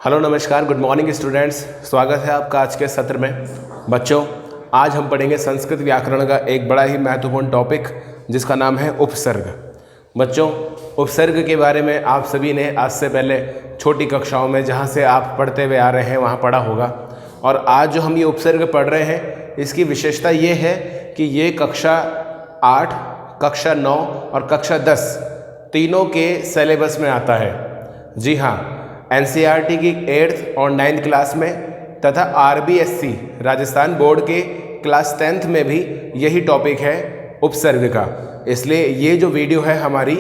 Hello नमस्कार, good morning students. स्वागत है आपका आज के सत्र में। बच्चों, आज हम पढ़ेंगे संस्कृत व्याकरण का एक बड़ा ही महत्वपूर्ण टॉपिक जिसका नाम है उपसर्ग। बच्चों, उपसर्ग के बारे में आप सभी ने आज से पहले छोटी कक्षाओं में जहाँ से आप पढ़ते हुए आ रहे हैं वहाँ पढ़ा होगा। और आज जो हम ये उपसर्ग पढ़ रहे हैं इसकी विशेषता ये है कि ये कक्षा 8, कक्षा 9 और कक्षा 10 तीनों के सिलेबस में आता है। जी हाँ, एनसीईआरटी की 8th और 9th क्लास में तथा आरबीएससी राजस्थान बोर्ड के क्लास 10th में भी यही टॉपिक है उपसर्ग का। इसलिए ये जो वीडियो है हमारी,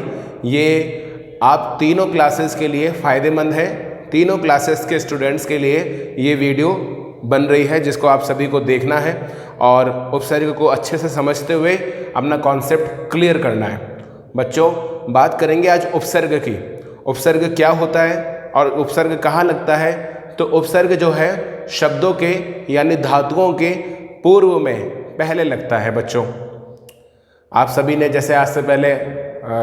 ये आप तीनों क्लासेस के लिए फ़ायदेमंद है। तीनों क्लासेस के स्टूडेंट्स के लिए ये वीडियो बन रही है जिसको आप सभी को देखना है और उपसर्ग को अच्छे से समझते हुए अपना कॉन्सेप्ट क्लियर करना है। बच्चों, बात करेंगे आज उपसर्ग की। उपसर्ग क्या होता है और उपसर्ग कहाँ लगता है। तो उपसर्ग जो है शब्दों के यानी धातुओं के पूर्व में पहले लगता है। बच्चों, आप सभी ने जैसे आज से पहले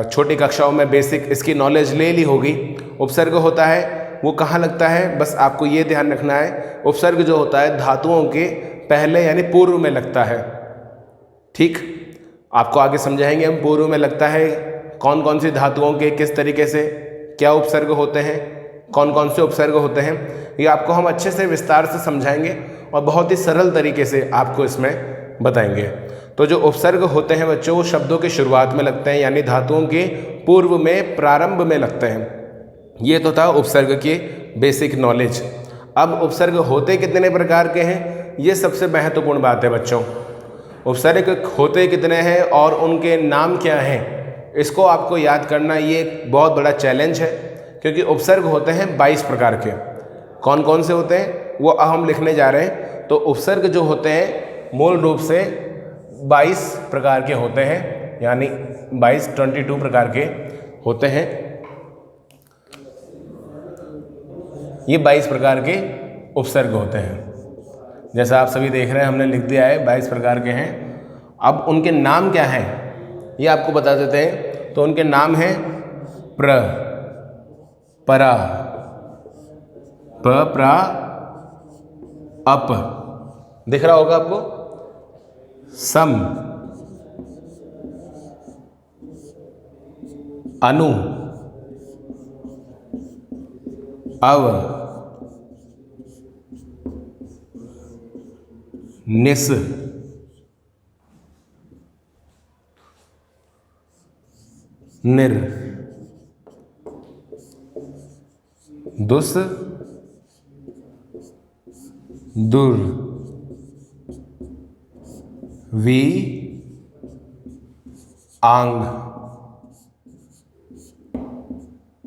छोटी कक्षाओं में बेसिक इसकी नॉलेज ले ली होगी। उपसर्ग होता है वो कहाँ लगता है, बस आपको ये ध्यान रखना है। उपसर्ग जो होता है धातुओं के पहले यानी पूर्व में लगता है। ठीक, आपको आगे समझाएंगे हम पूर्व में लगता है कौन कौन सी धातुओं के किस तरीके से क्या उपसर्ग होते हैं, कौन कौन से उपसर्ग होते हैं, ये आपको हम अच्छे से विस्तार से समझाएंगे और बहुत ही सरल तरीके से आपको इसमें बताएंगे। तो जो उपसर्ग होते हैं बच्चों, वो शब्दों की शुरुआत में लगते हैं यानी धातुओं के पूर्व में, प्रारंभ में लगते हैं। ये तो था उपसर्ग की बेसिक नॉलेज। अब उपसर्ग होते कितने प्रकार के हैं, ये सबसे महत्वपूर्ण बात है बच्चों। उपसर्ग होते कितने हैं और उनके नाम क्या हैं, इसको आपको याद करना ये एक बहुत बड़ा चैलेंज है, क्योंकि उपसर्ग होते हैं 22 प्रकार के। कौन कौन से होते हैं वो हम लिखने जा रहे हैं। तो उपसर्ग जो होते हैं मूल रूप से 22 प्रकार के होते हैं, यानी 22 प्रकार के होते हैं। ये 22 प्रकार के उपसर्ग होते हैं। जैसा आप सभी देख रहे हैं, हमने लिख दिया है 22 प्रकार के हैं। अब उनके नाम क्या हैं ये आपको बता देते हैं। तो उनके नाम हैं प्र, परा, प, प्रा, अप, दिख रहा होगा आपको, सम, अनु, अव, निस, निर, दुस, दुर, वी, आंग,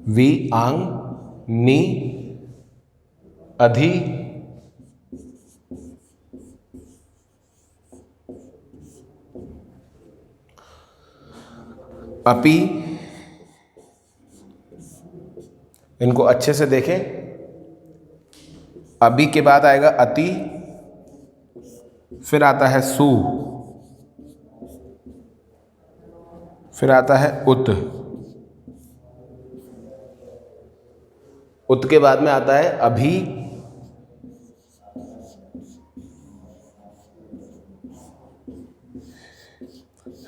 वी, आंग, नी, अधि, अपि। इनको अच्छे से देखें। अभी के बाद आएगा अति, फिर आता है सु, फिर आता है उत, उत के बाद में आता है अभी,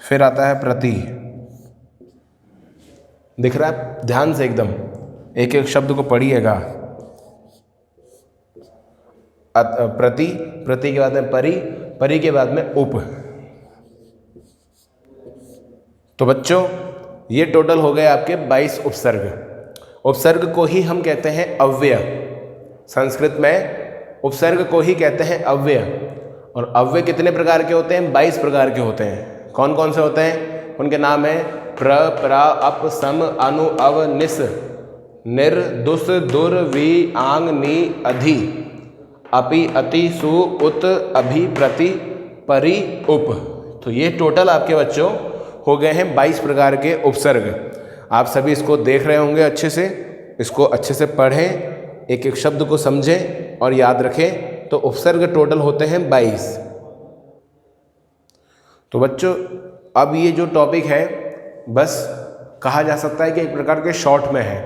फिर आता है प्रति। दिख रहा है, ध्यान से एकदम एक एक शब्द को पढ़िएगा। प्रति, प्रति के बाद में परि, परि के बाद में उप। तो बच्चों, ये टोटल हो गए आपके 22 उपसर्ग। उपसर्ग को ही हम कहते हैं अव्यय। संस्कृत में उपसर्ग को ही कहते हैं अव्यय। और अव्यय कितने प्रकार के होते हैं, 22 प्रकार के होते हैं। कौन कौन से होते हैं, उनके नाम है प्र, प्रा, अप, सम, अनु, अव, निस, निर, दुस, दुर, वी, आंग, नी, अधि, अपि, अति, सु, उत, अभि, प्रति, परि, उप। तो ये टोटल आपके बच्चों हो गए हैं 22 प्रकार के उपसर्ग। आप सभी इसको देख रहे होंगे अच्छे से, इसको अच्छे से पढ़ें, एक एक शब्द को समझें और याद रखें। तो उपसर्ग टोटल होते हैं 22। तो बच्चों, अब ये जो टॉपिक है बस कहा जा सकता है कि एक प्रकार के शॉर्ट में है।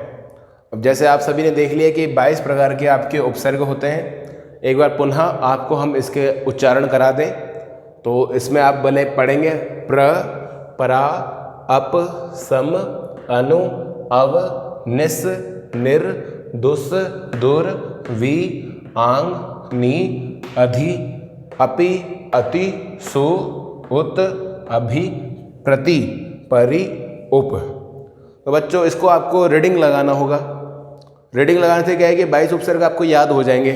अब जैसे आप सभी ने देख लिया कि 22 प्रकार के आपके उपसर्ग होते हैं। एक बार पुनः आपको हम इसके उच्चारण करा दें तो इसमें आप भले पढ़ेंगे प्र, परा, अप, सम, अनु, अव, निस, निर, दुस, दुर, वी, आंग, नी, अधि, अपि, अति, सु, उत, अभि, प्रति, परि, उप। तो बच्चों इसको आपको रीडिंग लगाना होगा। रीडिंग लगाने से क्या है कि 22 उपसर्ग आपको याद हो जाएंगे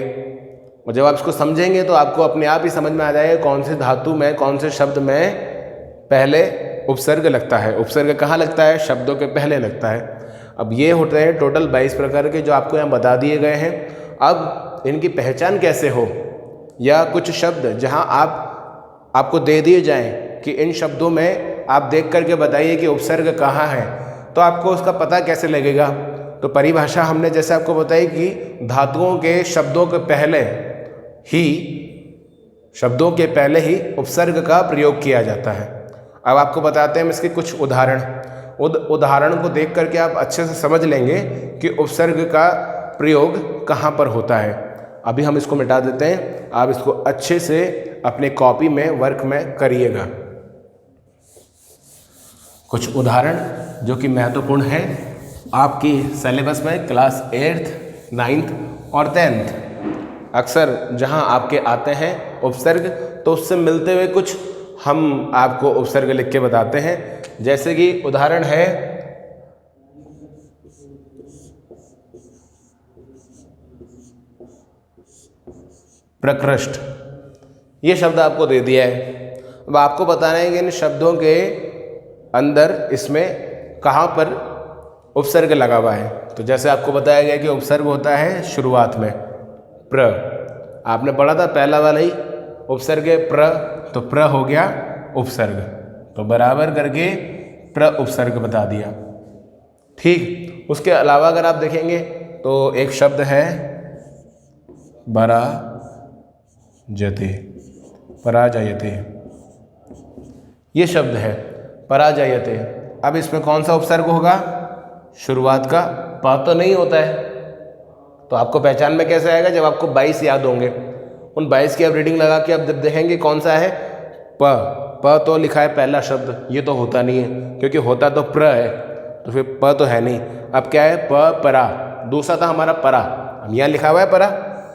और जब आप इसको समझेंगे तो आपको अपने आप ही समझ में आ जाएगा कौन से धातु में, कौन से शब्द में पहले उपसर्ग लगता है। उपसर्ग कहाँ लगता है? शब्दों के पहले लगता है। अब ये होते हैं टोटल 22 प्रकार के जो आपको यहाँ बता दिए गए हैं। अब इनकी पहचान कैसे हो, या कुछ शब्द जहाँ आपको दे दिए जाएं कि इन शब्दों में आप देख करके बताइए कि उपसर्ग कहाँ है, तो आपको उसका पता कैसे लगेगा? तो परिभाषा हमने जैसे आपको बताई कि धातुओं के शब्दों के पहले ही उपसर्ग का प्रयोग किया जाता है। अब आपको बताते हैं इसके कुछ उदाहरण। उदाहरण को देख करके आप अच्छे से समझ लेंगे कि उपसर्ग का प्रयोग कहाँ पर होता है। अभी हम इसको मिटा देते हैं, आप इसको अच्छे से अपने कॉपी में वर्क में करिएगा। कुछ उदाहरण जो कि महत्वपूर्ण है आपकी सिलेबस में क्लास 8th, 9th और 10th अक्सर जहां आपके आते हैं उपसर्ग, तो उससे मिलते हुए कुछ हम आपको उपसर्ग लिख के बताते हैं। जैसे कि उदाहरण है प्रकृष्ट, ये शब्द आपको दे दिया है। अब आपको बताना है कि इन शब्दों के अंदर इसमें कहाँ पर उपसर्ग लगा हुआ है। तो जैसे आपको बताया गया कि उपसर्ग होता है शुरुआत में प्र, आपने पढ़ा था पहला वाला ही उपसर्ग है प्र, तो प्र हो गया उपसर्ग, तो बराबर करके प्र उपसर्ग बता दिया। ठीक, उसके अलावा अगर आप देखेंगे तो एक शब्द है पराजयते, ये शब्द है पराजयते। अब इसमें कौन सा उपसर्ग होगा? शुरुआत का प तो नहीं होता है, तो आपको पहचान में कैसे आएगा? जब आपको 22 याद होंगे, उन 22 की आप रीडिंग लगा के आप जब देखेंगे कौन सा है प तो लिखा है पहला शब्द, ये तो होता नहीं है, क्योंकि होता तो प्र है, तो फिर प तो है नहीं। अब क्या है? परा, दूसरा था हमारा परा, अब यहाँ लिखा हुआ है परा,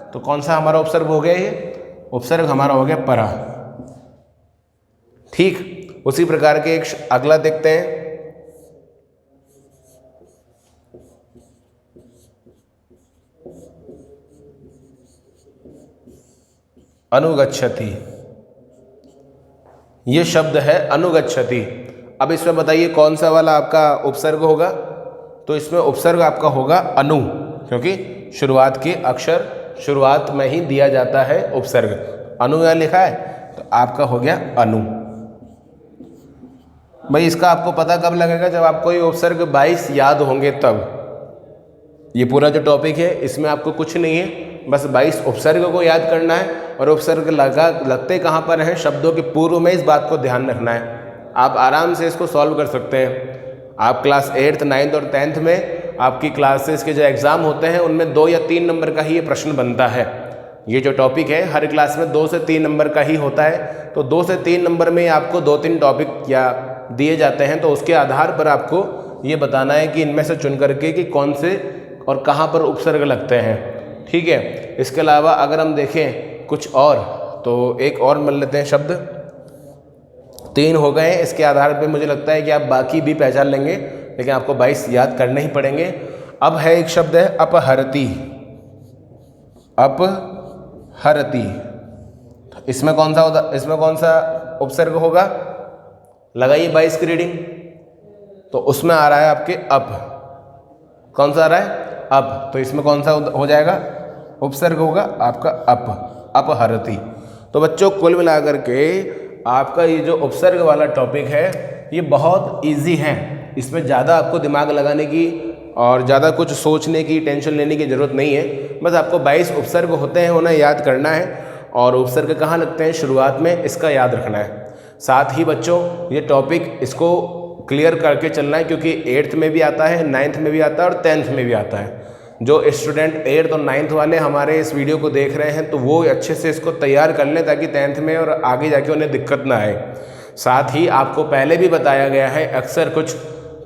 तो कौन सा हमारा उपसर्ग हो गया? ये उपसर्ग हमारा हो गया परा। ठीक, उसी प्रकार के एक अगला देखते हैं अनुगच्छति, ये शब्द है अनुगच्छति। अब इसमें बताइए कौन सा वाला आपका उपसर्ग होगा? तो इसमें उपसर्ग आपका होगा अनु, क्योंकि शुरुआत के अक्षर शुरुआत में ही दिया जाता है उपसर्ग। अनु यहाँ लिखा है तो आपका हो गया अनु। भाई इसका आपको पता कब लगेगा? जब आपको ये उपसर्ग 22 याद होंगे तब। ये पूरा जो टॉपिक है इसमें आपको कुछ नहीं है, बस 22 उपसर्ग को याद करना है, और उपसर्ग लगते कहाँ पर हैं? शब्दों के पूर्व में। इस बात को ध्यान रखना है, आप आराम से इसको सॉल्व कर सकते हैं। आप क्लास 8th, 9th और 10th में आपकी क्लासेस के जो एग्ज़ाम होते हैं उनमें 2 या 3 नंबर का ही ये प्रश्न बनता है। ये जो टॉपिक है हर क्लास में 2 से 3 नंबर का ही होता है, तो 2 से 3 नंबर में आपको 2-3 टॉपिक या दिए जाते हैं, तो उसके आधार पर आपको ये बताना है कि इनमें से चुन करके कि कौन से और कहाँ पर उपसर्ग लगते हैं। ठीक है, इसके अलावा अगर हम देखें कुछ और, तो एक और मिल लेते हैं शब्द। 3 हो गए, इसके आधार पर मुझे लगता है कि आप बाकी भी पहचान लेंगे, लेकिन आपको 22 याद करने ही पड़ेंगे। अब है एक शब्द है अपहरति, अपहरति, इसमें कौन सा उपसर्ग होगा? लगाइए 22 की रीडिंग, तो उसमें आ रहा है आपके अप। कौन सा आ रहा है? अप, तो इसमें कौन सा हो जाएगा? उपसर्ग होगा आपका अपहरति। तो बच्चों कुल मिलाकर के आपका ये जो उपसर्ग वाला टॉपिक है ये बहुत इजी है, इसमें ज़्यादा आपको दिमाग लगाने की और ज़्यादा कुछ सोचने की, टेंशन लेने की ज़रूरत नहीं है। बस आपको 22 उपसर्ग होते हैं उन्हें याद करना है, और उपसर्ग कहाँ लगते हैं? शुरुआत में, इसका याद रखना है। साथ ही बच्चों ये टॉपिक इसको क्लियर करके चलना है, क्योंकि 8th में भी आता है, 9th में भी आता है और 10th में भी आता है। जो स्टूडेंट 8th और 9th वाले हमारे इस वीडियो को देख रहे हैं तो वो अच्छे से इसको तैयार कर लें ताकि 10th में और आगे जाके उन्हें दिक्कत ना आए। साथ ही आपको पहले भी बताया गया है, अक्सर कुछ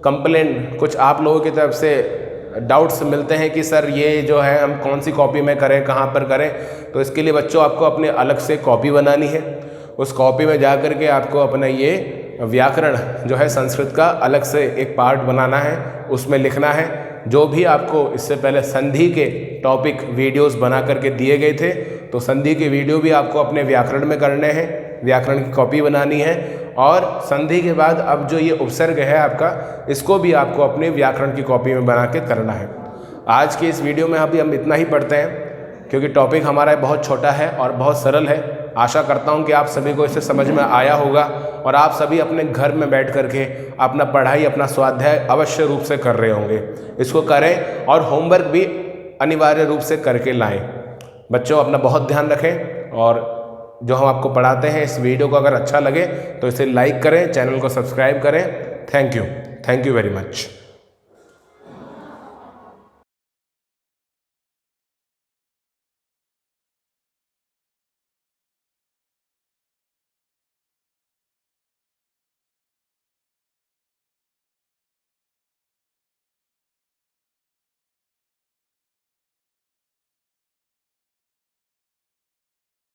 कंप्लेंट, कुछ आप लोगों की तरफ से डाउट्स मिलते हैं कि सर ये जो है हम कौन सी कॉपी में करें, कहाँ पर करें। तो इसके लिए बच्चों आपको अपने अलग से कॉपी बनानी है। उस कॉपी में जा कर के आपको अपना ये व्याकरण जो है संस्कृत का अलग से एक पार्ट बनाना है, उसमें लिखना है जो भी आपको इससे पहले संधि के टॉपिक वीडियोस बना करके दिए गए थे। तो संधि के वीडियो भी आपको अपने व्याकरण में करने हैं, व्याकरण की कॉपी बनानी है। और संधि के बाद अब जो ये उपसर्ग है आपका, इसको भी आपको अपने व्याकरण की कॉपी में बना के करना है। आज की इस वीडियो में अभी हम इतना ही पढ़ते हैं क्योंकि टॉपिक हमारा बहुत छोटा है और बहुत सरल है। आशा करता हूँ कि आप सभी को इसे समझ में आया होगा और आप सभी अपने घर में बैठ करके अपना पढ़ाई, अपना स्वाध्याय अवश्य रूप से कर रहे होंगे। इसको करें और होमवर्क भी अनिवार्य रूप से करके लाएं। बच्चों अपना बहुत ध्यान रखें और जो हम आपको पढ़ाते हैं इस वीडियो को अगर अच्छा लगे तो इसे लाइक करें, चैनल को सब्सक्राइब करें। Thank you very much.